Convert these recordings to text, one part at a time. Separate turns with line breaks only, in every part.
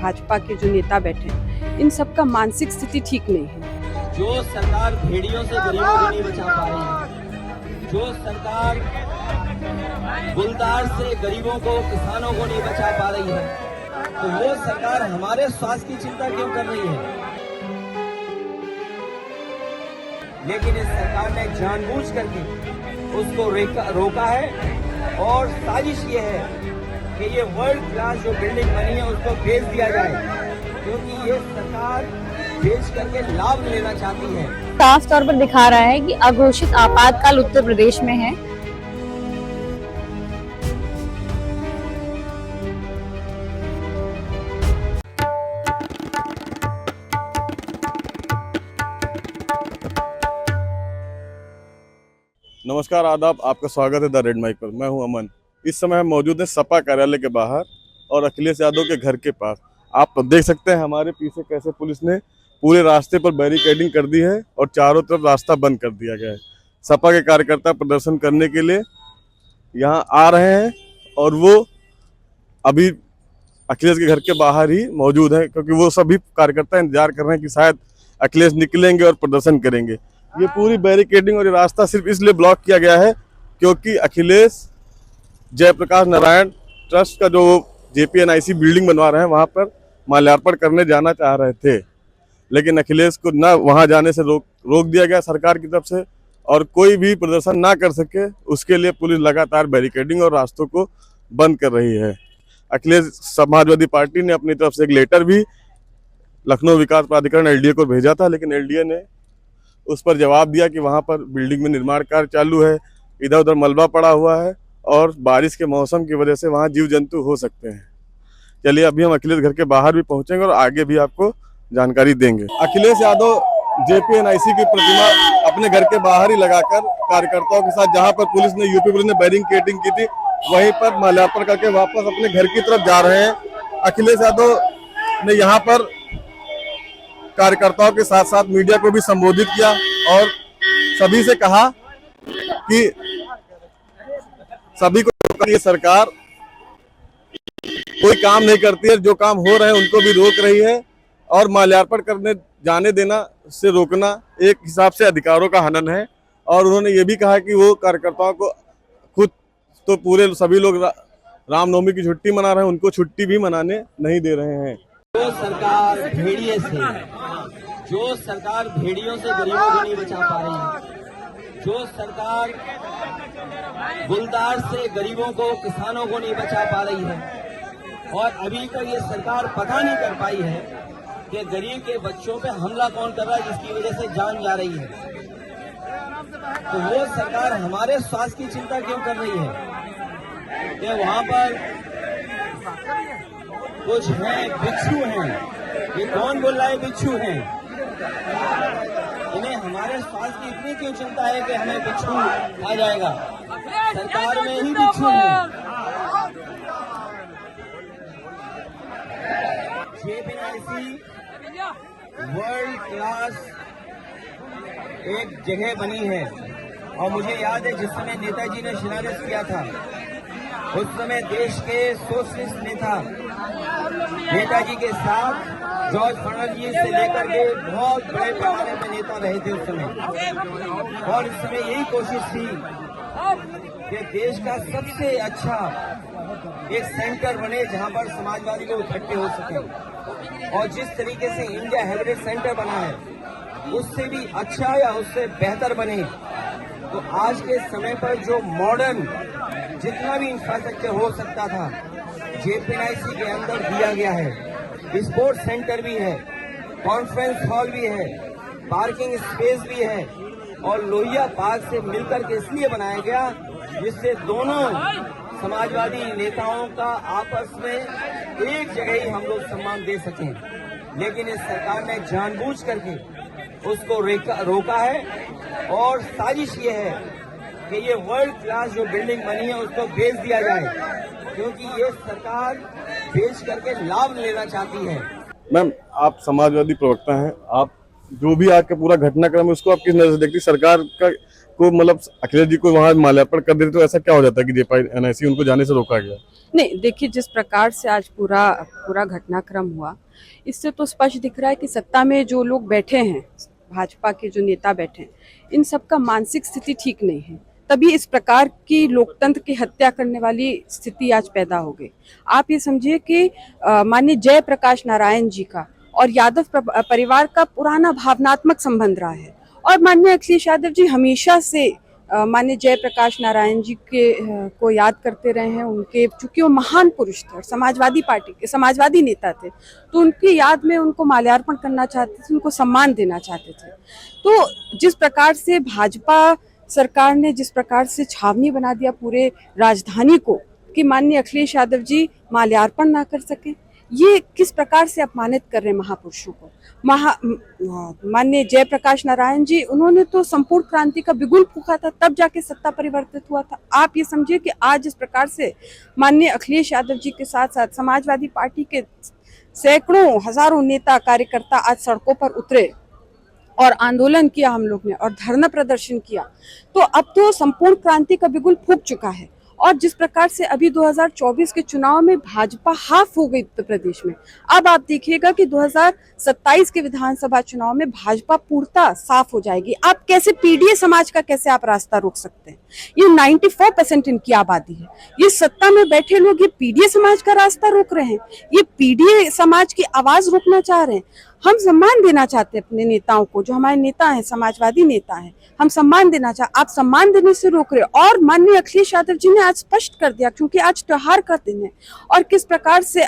भाजपा के जो नेता बैठे हैं, इन सब का मानसिक स्थिति ठीक नहीं है।
जो सरकार भेड़ियों से गरीबों को नहीं बचा पा रही है, जो सरकार गुलदार से गरीबों को, किसानों को नहीं बचा पा रही है, तो वो सरकार हमारे स्वास्थ्य की चिंता क्यों कर रही है? लेकिन इस सरकार ने जानबूझ करके उसको रोका है और साजिश ये है कि ये वर्ल्ड क्लास जो बिल्डिंग बनी है उसको बेच दिया जाए, क्योंकि ये सरकार बेच करके लाभ लेना चाहती है।
साफ तौर पर दिखा रहा है कि अघोषित आपातकाल उत्तर प्रदेश में है।
नमस्कार, आदाब, आपका स्वागत है द रेड माइक पर। मैं हूं अमन। इस समय हम मौजूद हैं सपा कार्यालय के बाहर और अखिलेश यादव के घर के पास। आप देख सकते हैं हमारे पीछे कैसे पुलिस ने पूरे रास्ते पर बैरिकेडिंग कर दी है और चारों तरफ रास्ता बंद कर दिया गया है। सपा के कार्यकर्ता प्रदर्शन करने के लिए यहां आ रहे हैं और वो अभी अखिलेश के घर के बाहर ही मौजूद हैं, क्योंकि वो सभी कार्यकर्ता इंतजार कर रहे हैं कि शायद अखिलेश निकलेंगे और प्रदर्शन करेंगे। ये पूरी बैरिकेडिंग और ये रास्ता सिर्फ इसलिए ब्लॉक किया गया है क्योंकि अखिलेश जयप्रकाश नारायण ट्रस्ट का जो JPNIC बिल्डिंग बनवा रहे हैं वहाँ पर माल्यार्पण करने जाना चाह रहे थे, लेकिन अखिलेश को ना वहाँ जाने से रोक दिया गया सरकार की तरफ से, और कोई भी प्रदर्शन ना कर सके उसके लिए पुलिस लगातार बैरिकेडिंग और रास्तों को बंद कर रही है। अखिलेश समाजवादी पार्टी ने अपनी तरफ से एक लेटर भी लखनऊ विकास प्राधिकरण LDA को भेजा था, लेकिन LDA ने उस पर जवाब दिया कि वहाँ पर बिल्डिंग में निर्माण कार्य चालू है, इधर उधर मलबा पड़ा हुआ है और बारिश के मौसम की वजह से वहाँ जीव जंतु हो सकते हैं। चलिए अभी हम अखिलेश घर के बाहर भी पहुँचेंगे और आगे भी आपको जानकारी देंगे। अखिलेश यादव JPNIC की प्रतिमा अपने घर के बाहर ही लगाकर कार्यकर्ताओं के साथ, जहाँ पर पुलिस ने यूपी पुलिस ने बैरिकेडिंग की थी, वहीं पर माल्यार्पण करके वापस अपने घर की तरफ जा रहे हैं। अखिलेश यादव ने यहाँ पर कार्यकर्ताओं के साथ साथ मीडिया को भी संबोधित किया और सभी से कहा कि सभी को ये सरकार कोई काम नहीं करती है, जो काम हो रहे हैं उनको भी रोक रही है और माल्यार्पण करने जाने देना से रोकना एक हिसाब से अधिकारों का हनन है। और उन्होंने ये भी कहा कि वो कार्यकर्ताओं को खुद तो पूरे सभी लोग रामनवमी की छुट्टी मना रहे हैं, उनको छुट्टी भी मनाने नहीं दे रहे हैं।
जो सरकार भेड़ियों से गरीबों को नहीं बचा पा रही है, जो सरकार गुलदार से गरीबों को, किसानों को नहीं बचा पा रही है, और अभी तक ये सरकार पता नहीं कर पाई है कि गरीब के बच्चों पे हमला कौन कर रहा है जिसकी वजह से जान जा रही है, तो वो सरकार हमारे स्वास्थ्य की चिंता क्यों कर रही है कि वहां पर कुछ हैं बिच्छू हैं। ये कौन बोल रहा है बिच्छू हैं? इन्हें हमारे स्वास्थ्य की इतनी क्यों चिंता है कि हमें बिच्छू आ जाएगा? सरकार में ही बिच्छू हैं। JPNIC वर्ल्ड क्लास एक जगह बनी है, और मुझे याद है जिस समय नेताजी ने शिलान्यास किया था उस समय देश के सोशलिस्ट नेताजी के साथ जॉर्ज फर्नांडिस से लेकर के बहुत बड़े पैमाने पर नेता रहे थे उस समय, और इस समय यही कोशिश थी कि देश का सबसे अच्छा एक सेंटर बने जहां पर समाजवादी लोग इकट्ठे हो सके। और जिस तरीके से इंडिया हेरिटेज सेंटर बना है उससे भी अच्छा या उससे बेहतर बने, तो आज के समय पर जो मॉडर्न जितना भी इंफ्रास्ट्रक्चर हो सकता था JPNIC के अंदर दिया गया है। स्पोर्ट्स सेंटर भी है, कॉन्फ्रेंस हॉल भी है, पार्किंग स्पेस भी है, और लोहिया पार्क से मिलकर के इसलिए बनाया गया जिससे दोनों समाजवादी नेताओं का आपस में एक जगह ही हम लोग सम्मान दे सकें। लेकिन इस सरकार ने जानबूझ करके उसको रोका है और साजिश ये है कि ये वर्ल्ड क्लास जो बिल्डिंग बनी है उसको बेच दिया जाए, क्योंकि ये सरकार बेच करके लाभ लेना चाहती है।
मैम, आप समाजवादी प्रवक्ता हैं, आप जो भी आके पूरा घटनाक्रम है उसको आप किस नजर से देखती? सरकार का को मतलब अखिलेश जी को वहाँ माल्यार्पण कर देते तो ऐसा क्या हो जाता है कि जेपी एनआईसी उनको जाने से रोका गया?
नहीं, देखिए जिस प्रकार से आज पूरा घटनाक्रम हुआ, इससे तो स्पष्ट दिख रहा है कि सत्ता में जो लोग बैठे हैं, भाजपा के जो नेता बैठे हैं, इन सबका मानसिक स्थिति ठीक नहीं है। तभी इस प्रकार की लोकतंत्र की हत्या करने वाली स्थिति आज पैदा हो गई। आप ये समझिए कि माननीय जयप्रकाश नारायण जी का और यादव परिवार का पुराना भावनात्मक संबंध रहा है, और माननीय अखिलेश यादव जी हमेशा से माननीय जयप्रकाश नारायण जी के को याद करते रहे हैं। उनके चूंकि वो महान पुरुष थे और समाजवादी पार्टी के समाजवादी नेता थे, तो उनकी याद में उनको माल्यार्पण करना चाहते थे, उनको सम्मान देना चाहते थे। तो जिस प्रकार से भाजपा सरकार ने जिस प्रकार से छावनी बना दिया पूरे राजधानी को कि माननीय अखिलेश यादव जी माल्यार्पण ना कर सके, ये किस प्रकार से अपमानित कर रहे हैं महापुरुषों को। माननीय जयप्रकाश नारायण जी, उन्होंने तो संपूर्ण क्रांति का बिगुल फूंका था, तब जाके सत्ता परिवर्तित हुआ था। आप ये समझिए कि आज जिस प्रकार से माननीय अखिलेश यादव जी के साथ साथ समाजवादी पार्टी के सैकड़ों हजारों नेता कार्यकर्ता आज सड़कों पर उतरे और आंदोलन किया हम लोग ने और धरना प्रदर्शन किया, तो अब तो संपूर्ण क्रांति का बिगुल फूंक चुका है। और जिस प्रकार से अभी 2024 के चुनाव में भाजपा हाफ हो गई उत्तर प्रदेश में, अब आप देखिएगा कि 2027 के विधानसभा चुनाव में भाजपा पूर्णतः साफ हो जाएगी। आप कैसे पीडीए समाज का कैसे आप रास्ता रोक सकते हैं? ये 94% इनकी आबादी है। ये सत्ता में बैठे लोग ये पीडीए समाज का रास्ता रोक रहे हैं, ये पीडीए समाज की आवाज रोकना चाह रहे हैं। हम सम्मान देना चाहते हैं अपने नेताओं को, जो हमारे नेता हैं, समाजवादी नेता हैं, हम सम्मान देना चाहते। आप सम्मान देने से रोक रहे हो। और माननीय अखिलेश यादव जी ने आज स्पष्ट कर दिया, क्योंकि आज त्योहार का दिन है, और किस प्रकार से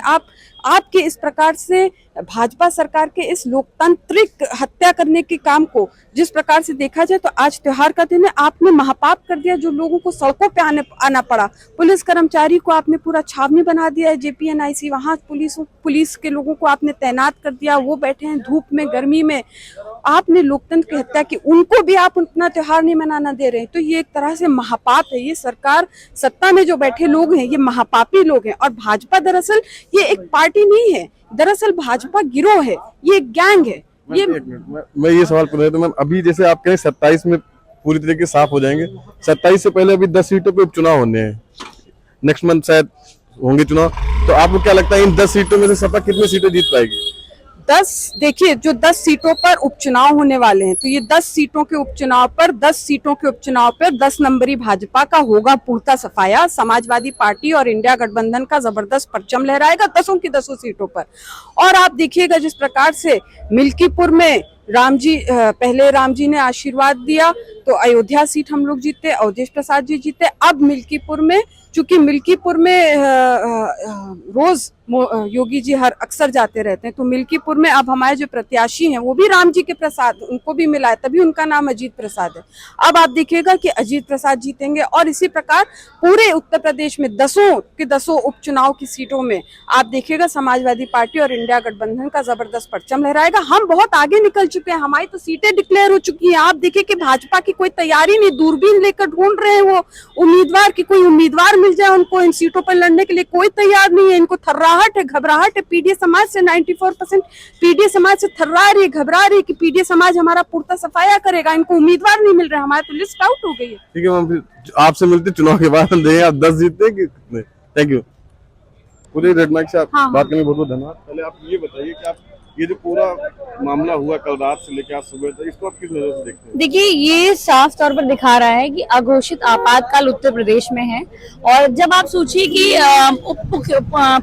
आपके इस प्रकार से भाजपा सरकार के इस लोकतांत्रिक हत्या करने के काम को जिस प्रकार से देखा जाए, तो आज त्योहार का दिन है। आपने महापाप कर दिया, जो लोगों को सड़कों पे आना पड़ा। पुलिस कर्मचारी को आपने पूरा छावनी बना दिया है, जेपीएनआईसी, वहां पुलिस के लोगों को आपने तैनात कर दिया, वो बैठे हैं धूप में गर्मी में। आपने लोकतंत्र की हत्या की, उनको भी आप अपना त्योहार नहीं मनाना दे रहे हैं। तो ये एक तरह से महापाप है। ये सरकार, सत्ता में जो बैठे लोग हैं, ये महापापी लोग हैं। और भाजपा दरअसल ये एक पार्टी नहीं है, दरअसल भाजपा गिरोह है, ये एक गैंग है। ये
मैं ये सवाल पूछ रहा था मैम, अभी जैसे आप कहें 27 में पूरी तरीके से साफ हो जाएंगे, 27 से पहले अभी 10 सीटों पे उपचुनाव होने हैं, नेक्स्ट मंथ शायद होंगे चुनाव, तो आपको क्या लगता है इन 10 सीटों में से सपा कितनी सीटें जीत पाएगी?
10, देखिए जो 10 सीटों पर उपचुनाव होने वाले हैं, तो ये 10 सीटों के उपचुनाव पर 10 नंबरी भाजपा का होगा पूर्णतः सफाया। समाजवादी पार्टी और इंडिया गठबंधन का जबरदस्त परचम लहराएगा 10 की 10 सीटों पर। और आप देखिएगा जिस प्रकार से मिल्कीपुर में पहले राम जी ने आशीर्वाद दिया तो अयोध्या सीट हम लोग जीते, अवधेश प्रसाद जी जीते। अब मिल्कीपुर में, चूंकि मिल्कीपुर में रोज योगी जी अक्सर जाते रहते हैं, तो मिल्कीपुर में अब हमारे जो प्रत्याशी हैं वो भी राम जी के प्रसाद, उनको भी मिला है, तभी उनका नाम अजीत प्रसाद है। अब आप देखिएगा कि अजीत प्रसाद जीतेंगे। और इसी प्रकार पूरे उत्तर प्रदेश में 10 के 10 उपचुनाव की सीटों में आप देखिएगा समाजवादी पार्टी और इंडिया गठबंधन का जबरदस्त परचम लहराएगा। हम बहुत आगे निकल चुके हैं, हमारी तो सीटें डिक्लेयर हो चुकी हैं। आप देखिए कि भाजपा की कोई तैयारी नहीं, दूरबीन लेकर ढूंढ रहे हैं वो उम्मीदवार की, कोई उम्मीदवार मिल जाए उनको इन सीटों पर लड़ने के लिए, कोई तैयार नहीं है। इनको थर्राहट है, घबराहट है। पीडीए समाज से 94% पीडीए समाज से थर्रा रही है, घबरा रही है कि पीडीए समाज हमारा पूर्णतः सफाया करेगा। इनको उम्मीदवार नहीं मिल रहे, हमारी तो लिस्ट आउट हो गई है।
ठीक है मैम, आपसे मिलते चुनाव के बाद हम देखें आप 10 जीतते कि कितने। Thank you. पूरे रेड माइक से आप बात करने में बहुत बहुत धन्यवाद। पहले आप ये बताइए कि आप ये जो पूरा मामला हुआ कल रात से लेकर आज सुबह तक, इसको आप किस नजर से देखते हैं?
देखिए, ये साफ तौर पर दिखा रहा है कि अघोषित आपातकाल उत्तर प्रदेश में है। और जब आप सोचिए कि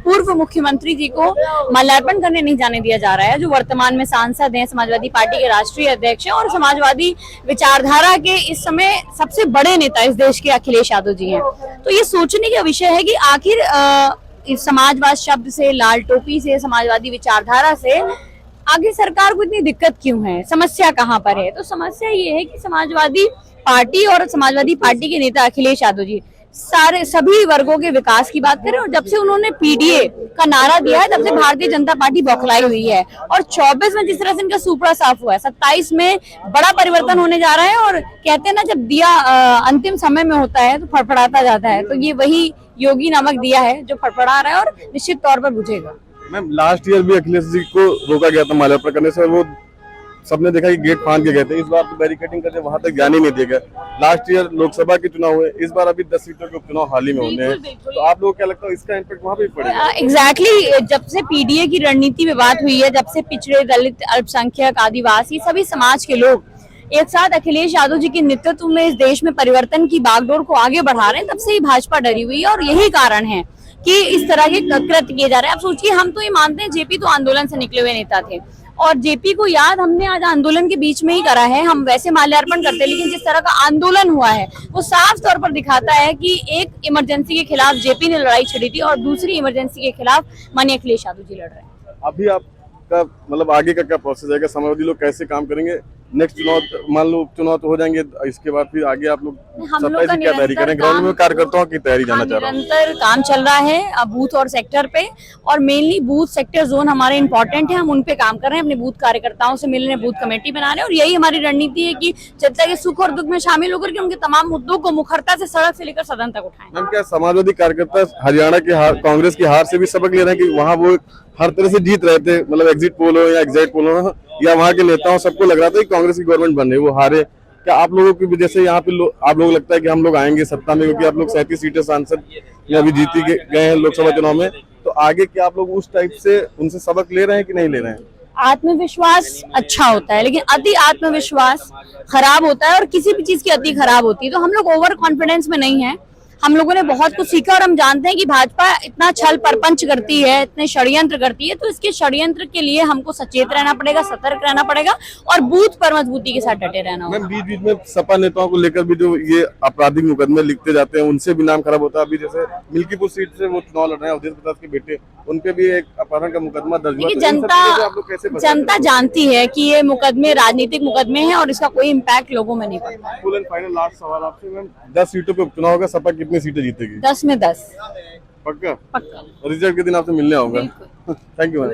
पूर्व मुख्यमंत्री जी को माल्यार्पण करने नहीं जाने दिया जा रहा है, जो वर्तमान में सांसद हैं, समाजवादी पार्टी के राष्ट्रीय अध्यक्ष हैं और समाजवादी विचारधारा के इस समय सबसे बड़े नेता इस देश के अखिलेश यादव जी हैं, तो ये सोचने का विषय है कि आखिर इस समाजवाद शब्द से, लाल टोपी से, समाजवादी विचारधारा से आगे सरकार को इतनी दिक्कत क्यों है, समस्या कहाँ पर है? तो समस्या ये है कि समाजवादी पार्टी और समाजवादी पार्टी के नेता अखिलेश यादव जी सभी वर्गों के विकास की बात करें, और जब से उन्होंने पीडीए का नारा दिया है तब से भारतीय जनता पार्टी बौखलाई हुई है। और 24 में जिस तरह से इनका सुपड़ा साफ हुआ है, 27 में बड़ा परिवर्तन होने जा रहा है। और कहते हैं ना, जब दिया अंतिम समय में होता है तो फड़फड़ाता जाता है, तो ये वही योगी नामक दिया है जो फड़फड़ा रहा है और निश्चित तौर पर बुझेगा।
मैम, लास्ट ईयर भी अखिलेश जी को रोका गया था माल्यार्पण करने से, वो सबने देखा कि गेट फांद के गए थे। इस बार तो बैरिकेडिंग करके वहां तक जाने नहीं दिया गया। लास्ट ईयर लोकसभा के चुनाव हुए, इस बार अभी 10 सीटों के उपचुनाव हाल ही में होने हैं। तो आप लोगों को क्या लगता है इसका इम्पैक्ट वहां पे पड़ेगा?
एग्जैक्टली जब से पीडीए की रणनीति में बात हुई है, जब से पिछड़े, दलित, अल्पसंख्यक, आदिवासी सभी समाज के लोग एक साथ अखिलेश यादव जी के नेतृत्व में इस देश में परिवर्तन की बागडोर को आगे बढ़ा रहे हैं, तब से ही भाजपा डरी हुई है। और यही कारण है कि इस तरह के कृत्य किए जा रहे हैं। आप सोचिए, हम तो ये मानते हैं जेपी तो आंदोलन से निकले हुए नेता थे, और जेपी को याद हमने आज आंदोलन के बीच में ही करा है। हम वैसे माल्यार्पण करते हैं, लेकिन जिस तरह का आंदोलन हुआ है वो साफ तौर पर दिखाता है कि एक इमरजेंसी के खिलाफ जेपी ने लड़ाई छेड़ी थी और दूसरी इमरजेंसी के खिलाफ माननीय अखिलेश यादव जी लड़ रहे हैं।
अभी आपका मतलब आगे का क्या प्रोसेस है? समाजवादी लोग कैसे काम करेंगे? नेक्स्ट चुनाव मान लो उपचुनाव तो हो जाएंगे, इसके बाद फिर आगे आप लोग सत्ता की क्या तैयारी करें? ग्राउंड में कार्यकर्ताओं की तैयारी जानना चाह रहा हूँ।
निरंतर काम चल रहा है बूथ और सेक्टर पे, और मेनली बूथ सेक्टर जोन हमारे इंपॉर्टेंट है। हम उन पे काम कर रहे हैं, अपने बूथ कार्यकर्ताओं से मिल रहे हैं, बूथ कमेटी बना रहे हैं, और यही हमारी रणनीति है कि जनता के सुख और दुख में शामिल होकर के उनके तमाम मुद्दों को मुखरता से सड़क से लेकर सदन तक उठाएं।
मैम, क्या समाजवादी कार्यकर्ता हरियाणा की हार, कांग्रेस की हार से भी सबक ले रहे हैं कि वहाँ वो हर तरह से जीत रहे थे, मतलब एग्जिट पोल हो या एग्जिट पोल हो, या वहाँ के नेताओं सबको लग रहा था कि कांग्रेस की गवर्नमेंट बन रही है, वो हारे? क्या आप लोगों की वजह से यहाँ पे आप लोग लगता है कि हम लोग आएंगे सत्ता में, क्योंकि आप लोग 37 सीटें सांसद या अभी जीती गए हैं लोकसभा चुनाव में, तो आगे क्या आप लोग उस टाइप से उनसे सबक ले रहे हैं कि नहीं ले रहे हैं?
आत्मविश्वास अच्छा होता है, लेकिन अति आत्मविश्वास खराब होता है, और किसी भी चीज की अति खराब होती है। तो हम लोग ओवर कॉन्फिडेंस में नहीं है। हम लोगों ने बहुत कुछ सीखा, और हम जानते हैं कि भाजपा इतना छल परपंच करती है, इतने षड्यंत्र करती है, तो इसके षड्यंत्र के लिए हमको सचेत रहना पड़ेगा, सतर्क रहना पड़ेगा, और बूथ पर मजबूती के साथ डटे रहना होगा।
बीच बीच में सपा नेताओं को लेकर भी जो ये आपराधिक मुकदमे लिखते जाते हैं, उनसे भी नाम खराब होता है। अभी जैसे मिल्कीपुर सीट से वो चुनाव लड़ रहे हैं, अवधेश प्रताप के बेटे, उनपे भी एक अपहरण का मुकदमा दर्ज हुआ।
जनता जानती है कि ये मुकदमे राजनीतिक मुकदमे हैं, और इसका कोई इम्पैक्ट लोगों में नहीं पड़ता।
फुल एंड फाइनल लास्ट सवाल आपसे मैम, 10 सीटों पे उपचुनाव होगा, सपा कितनी सीटें जीतेगी?
10 में 10
पक्का?
पक्का।
रिजल्ट के दिन आपसे मिलने आऊंगा। Thank you ma'am.